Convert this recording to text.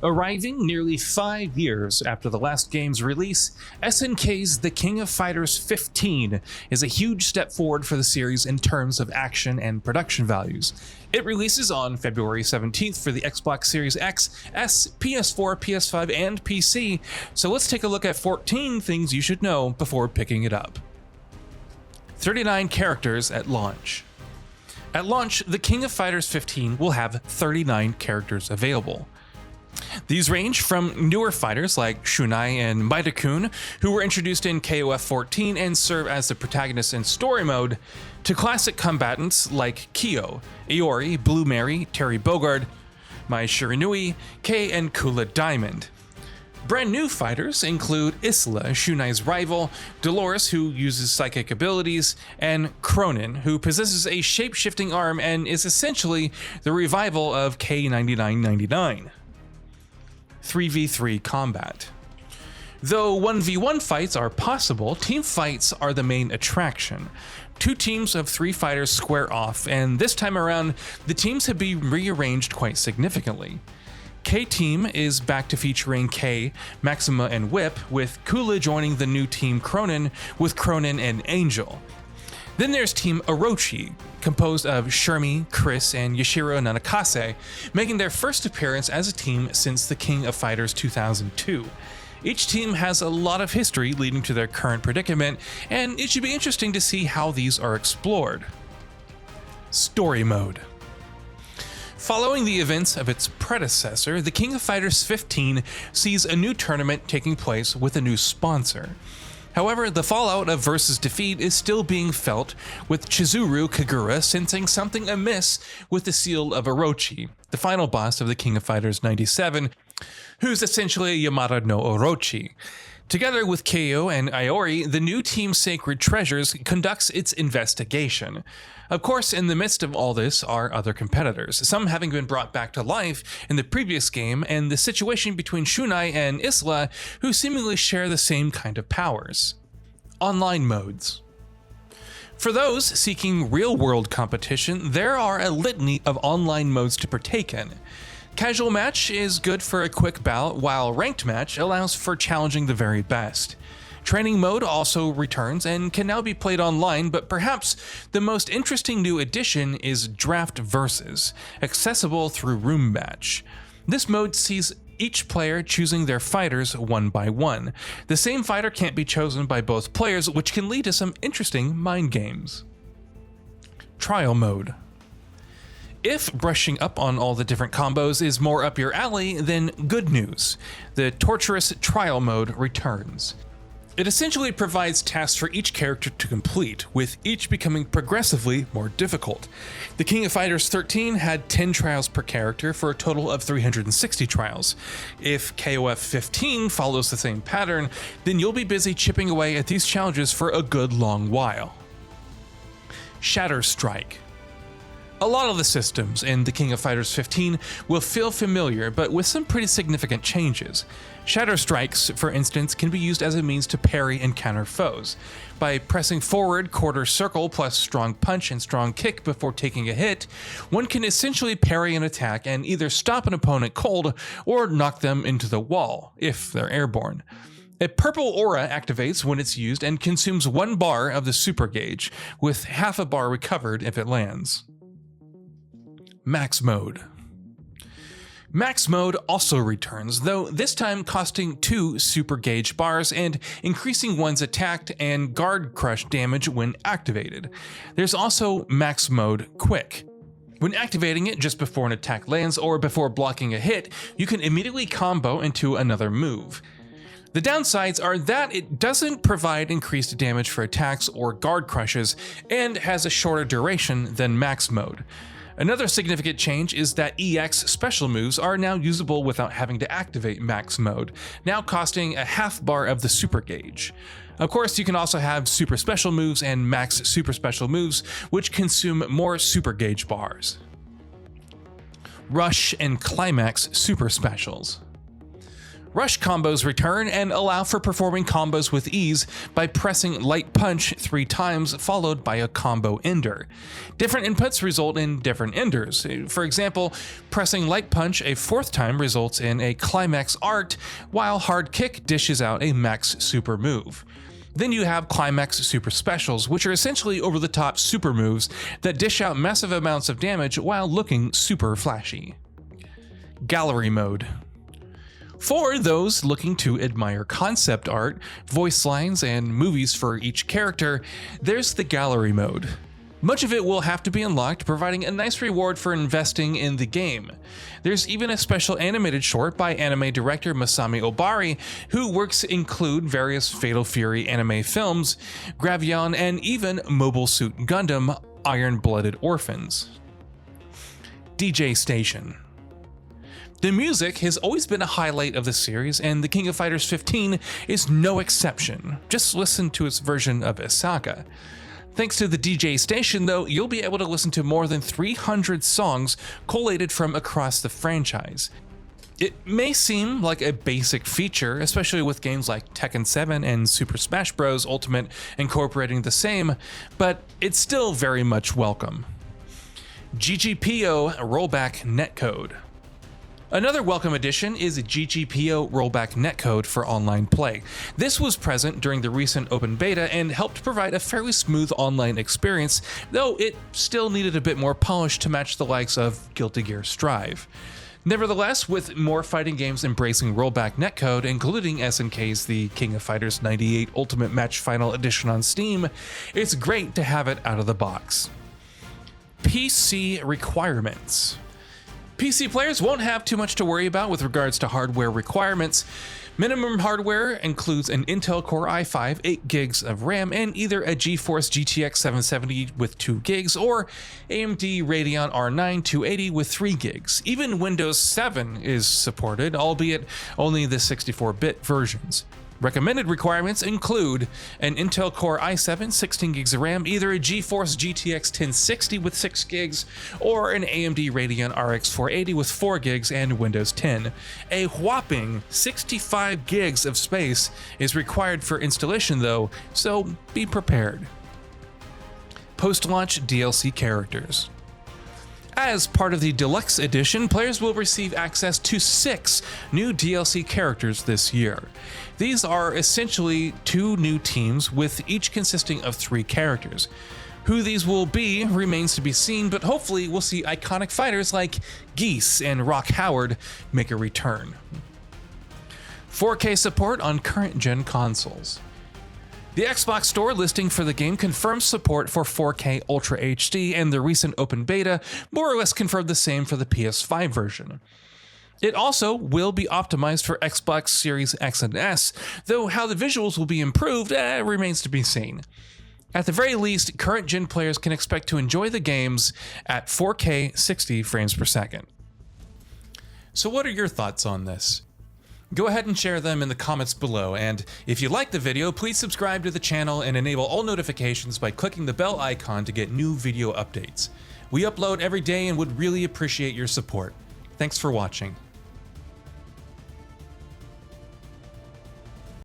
Arriving nearly 5 years after the last game's release, SNK's The King of Fighters 15 is a huge step forward for the series in terms of action and production values. It releases on February 17th for the Xbox Series X, S, PS4, PS5, and PC, so let's take a look at 14 things you should know before picking it up. 39 characters at launch. At launch, The King of Fighters 15 will have 39 characters available. These range from newer fighters like Shunai and Maida-kun, who were introduced in KOF 14 and serve as the protagonists in story mode, to classic combatants like Kyo, Iori, Blue Mary, Terry Bogard, Mai Shiranui, Kei, and Kula Diamond. Brand new fighters include Isla, Shunai's rival, Dolores, who uses psychic abilities, and Cronin, who possesses a shape-shifting arm and is essentially the revival of K9999. 3v3 combat. Though 1v1 fights are possible, team fights are the main attraction. 2 teams of 3 fighters square off, and this time around, the teams have been rearranged quite significantly. K-Team is back to featuring K, Maxima, and Whip, with Kula joining the new team Cronin with Cronin and Angel. Then there's Team Orochi, composed of Shermie, Chris, and Yashiro Nanakase, making their first appearance as a team since The King of Fighters 2002. Each team has a lot of history leading to their current predicament, and it should be interesting to see how these are explored. Story Mode. Following the events of its predecessor, The King of Fighters 15 sees a new tournament taking place with a new sponsor. However, the fallout of Versus' defeat is still being felt, with Chizuru Kagura sensing something amiss with the seal of Orochi, the final boss of The King of Fighters 97, who's essentially Yamada no Orochi. Together with Keiyo and Iori, the new team Sacred Treasures conducts its investigation. Of course, in the midst of all this are other competitors, some having been brought back to life in the previous game, and the situation between Shunai and Isla, who seemingly share the same kind of powers. Online modes. For those seeking real-world competition, there are a litany of online modes to partake in. Casual match is good for a quick bout, while ranked match allows for challenging the very best. Training mode also returns and can now be played online, but perhaps the most interesting new addition is Draft Versus, accessible through Room Match. This mode sees each player choosing their fighters one by one. The same fighter can't be chosen by both players, which can lead to some interesting mind games. Trial mode. If brushing up on all the different combos is more up your alley, then good news. The torturous trial mode returns. It essentially provides tasks for each character to complete, with each becoming progressively more difficult. The King of Fighters 13 had 10 trials per character for a total of 360 trials. If KOF 15 follows the same pattern, then you'll be busy chipping away at these challenges for a good long while. Shatter Strike. A lot of the systems in The King of Fighters 15 will feel familiar, but with some pretty significant changes. Shatter Strikes, for instance, can be used as a means to parry and counter foes. By pressing forward quarter circle plus strong punch and strong kick before taking a hit, one can essentially parry an attack and either stop an opponent cold or knock them into the wall, if they're airborne. A purple aura activates when it's used and consumes 1 bar of the super gauge, with half a bar recovered if it lands. Max Mode. Max Mode also returns, though this time costing 2 super gauge bars and increasing one's attack and guard crush damage when activated. There's also Max Mode Quick. When activating it just before an attack lands or before blocking a hit, you can immediately combo into another move. The downsides are that it doesn't provide increased damage for attacks or guard crushes and has a shorter duration than Max Mode. Another significant change is that EX special moves are now usable without having to activate Max Mode, now costing a half bar of the super gauge. Of course, you can also have super special moves and max super special moves, which consume more super gauge bars. Rush and Climax super specials. Rush combos return and allow for performing combos with ease by pressing light punch 3 times followed by a combo ender. Different inputs result in different enders. For example, pressing light punch a 4th time results in a Climax art, while hard kick dishes out a max super move. Then you have Climax super specials, which are essentially over-the-top super moves that dish out massive amounts of damage while looking super flashy. Gallery mode. For those looking to admire concept art, voice lines, and movies for each character, there's the gallery mode. Much of it will have to be unlocked, providing a nice reward for investing in the game. There's even a special animated short by anime director Masami Obari, who works include various Fatal Fury anime films, Gravion, and even Mobile Suit Gundam Iron-Blooded Orphans. DJ Station. The music has always been a highlight of the series, and The King of Fighters 15 is no exception. Just listen to its version of Isaka. Thanks to the DJ Station, though, you'll be able to listen to more than 300 songs collated from across the franchise. It may seem like a basic feature, especially with games like Tekken 7 and Super Smash Bros. Ultimate incorporating the same, but it's still very much welcome. GGPO rollback netcode. Another welcome addition is GGPO rollback netcode for online play. This was present during the recent open beta and helped provide a fairly smooth online experience, though it still needed a bit more polish to match the likes of Guilty Gear Strive. Nevertheless, with more fighting games embracing rollback netcode, including SNK's The King of Fighters 98 Ultimate Match Final Edition on Steam, it's great to have it out of the box. PC requirements. PC players won't have too much to worry about with regards to hardware requirements. Minimum hardware includes an Intel Core i5, 8 gigs of RAM, and either a GeForce GTX 770 with 2 gigs or AMD Radeon R9 280 with 3 gigs. Even Windows 7 is supported, albeit only the 64-bit versions. Recommended requirements include an Intel Core i7, 16 gigs of RAM, either a GeForce GTX 1060 with 6 gigs, or an AMD Radeon RX 480 with 4 gigs and Windows 10. A whopping 65 gigs of space is required for installation though, so be prepared. Post-launch DLC characters. As part of the Deluxe Edition, players will receive access to 6 new DLC characters this year. These are essentially 2 new teams, with each consisting of 3 characters. Who these will be remains to be seen, but hopefully we'll see iconic fighters like Geese and Rock Howard make a return. 4K support on current-gen consoles. The Xbox Store listing for the game confirms support for 4K Ultra HD, and the recent open beta more or less confirmed the same for the PS5 version. It also will be optimized for Xbox Series X and S, though how the visuals will be improved remains to be seen. At the very least, current-gen players can expect to enjoy the games at 4K 60 frames per second. So what are your thoughts on this? Go ahead and share them in the comments below, and if you liked the video, please subscribe to the channel and enable all notifications by clicking the bell icon to get new video updates. We upload every day and would really appreciate your support. Thanks for watching.